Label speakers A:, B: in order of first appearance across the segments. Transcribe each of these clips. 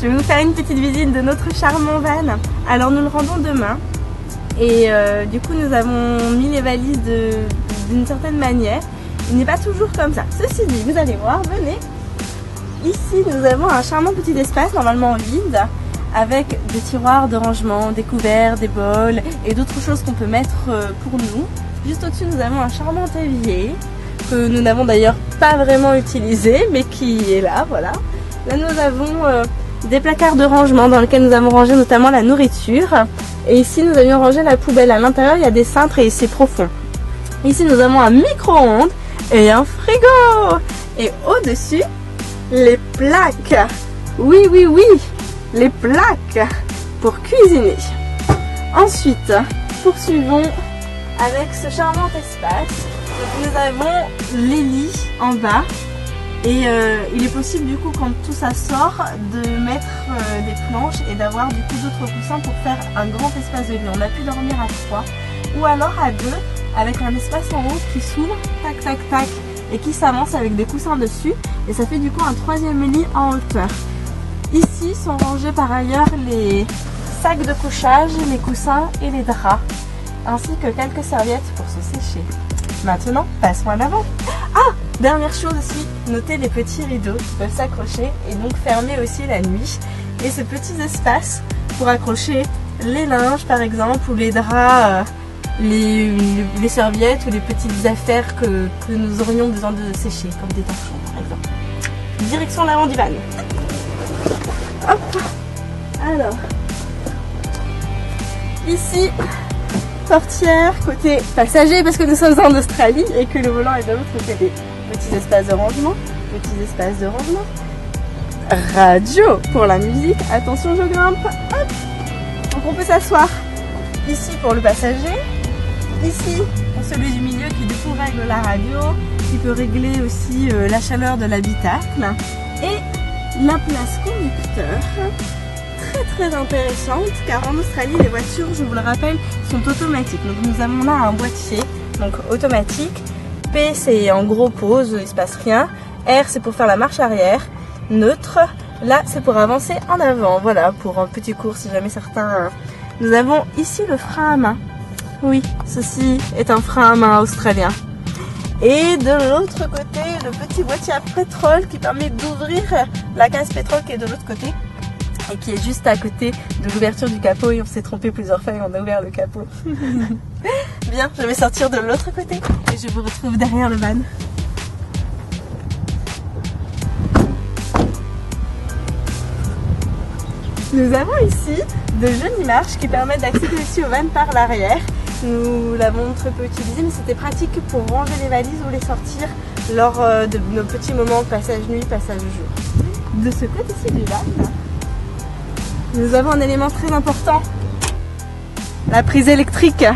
A: je vais vous faire une petite visite de notre charmant van. Alors nous le rendons demain et du coup nous avons mis les valises d'une certaine manière. Il n'est pas toujours comme ça. Ceci dit, vous allez voir, venez. Ici nous avons un charmant petit espace normalement vide avec des tiroirs de rangement, des couverts, des bols et d'autres choses qu'on peut mettre pour nous. Juste au-dessus nous avons un charmant évier que nous n'avons d'ailleurs pas vraiment utilisé mais qui est là, voilà. Là nous avons des placards de rangement dans lesquels nous avons rangé notamment la nourriture. Et ici nous avions rangé la poubelle. À l'intérieur il y a des cintres et c'est profond. Ici nous avons un micro-ondes et un frigo. Et au-dessus, les plaques. Oui, oui, oui, les plaques pour cuisiner. Ensuite, poursuivons avec ce charmant espace. Donc, nous avons les lits en bas. Et il est possible du coup quand tout ça sort de mettre des planches et d'avoir du coup d'autres coussins pour faire un grand espace de lit. On a pu dormir à 3 ou alors à 2 avec un espace en haut qui s'ouvre, tac tac tac, et qui s'avance avec des coussins dessus. Et ça fait du coup un 3e lit en hauteur. Ici sont rangés par ailleurs les sacs de couchage, les coussins et les draps, ainsi que quelques serviettes pour se sécher. Maintenant, passons à l'avant. Ah, dernière chose aussi, notez les petits rideaux qui peuvent s'accrocher et donc fermer aussi la nuit. Et ce petit espace pour accrocher les linges par exemple, ou les draps, les serviettes ou les petites affaires que nous aurions besoin de sécher, comme des torchons par exemple. Direction l'avant du van. Hop. Alors, ici, portière côté passager parce que nous sommes en Australie et que le volant est de l'autre côté. Petits espaces de rangement, petits espaces de rangement. Radio pour la musique. Attention, je grimpe. Hop. Donc on peut s'asseoir ici pour le passager. Ici pour celui du milieu qui du coup règle la radio, qui peut régler aussi la chaleur de l'habitacle. Et la place conducteur. Très intéressante car en Australie les voitures, je vous le rappelle, sont automatiques. Donc nous avons là un boîtier donc automatique. P c'est en gros pause, il se passe rien. R c'est pour faire la marche arrière. Neutre, là c'est pour avancer en avant. Voilà, pour un petit cours si jamais certains. Nous avons ici le frein à main. Oui, ceci est un frein à main australien. Et de l'autre côté, le petit boîtier à pétrole qui permet d'ouvrir la case pétrole qui est de l'autre côté. Et qui est juste à côté de l'ouverture du capot et on s'est trompé plusieurs fois et on a ouvert le capot. Bien, je vais sortir de l'autre côté et je vous retrouve derrière le van. Nous avons ici de jolies marches qui permettent d'accéder aussi au van par l'arrière. Nous l'avons très peu utilisé mais c'était pratique pour ranger les valises ou les sortir lors de nos petits moments passage nuit, passage jour. De ce côté-ci du van, nous avons un élément très important, la prise électrique.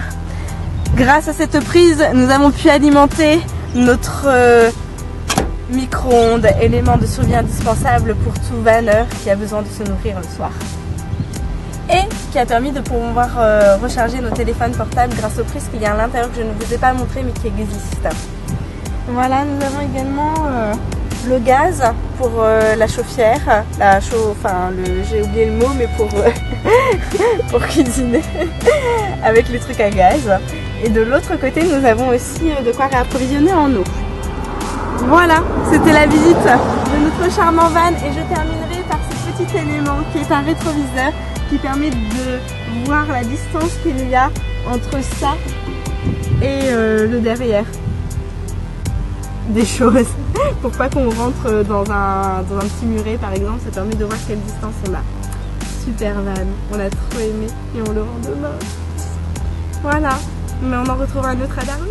A: Grâce à cette prise, nous avons pu alimenter notre micro-ondes, élément de survie indispensable pour tout vanneur qui a besoin de se nourrir le soir. Et qui a permis de pouvoir recharger nos téléphones portables grâce aux prises qu'il y a à l'intérieur que je ne vous ai pas montré mais qui existent. Voilà, nous avons également le gaz pour la chauffière, j'ai oublié le mot mais pour cuisiner avec les trucs à gaz. Et de l'autre côté nous avons aussi de quoi réapprovisionner en eau. Voilà, c'était la visite de notre charmant van et je terminerai par ce petit élément qui est un rétroviseur qui permet de voir la distance qu'il y a entre ça et le derrière. Des choses pour pas qu'on rentre dans un petit muret par exemple, ça permet de voir quelle distance on a. Super van, on a trop aimé et on le rend demain. Voilà, mais on en retrouvera un autre à Darwin.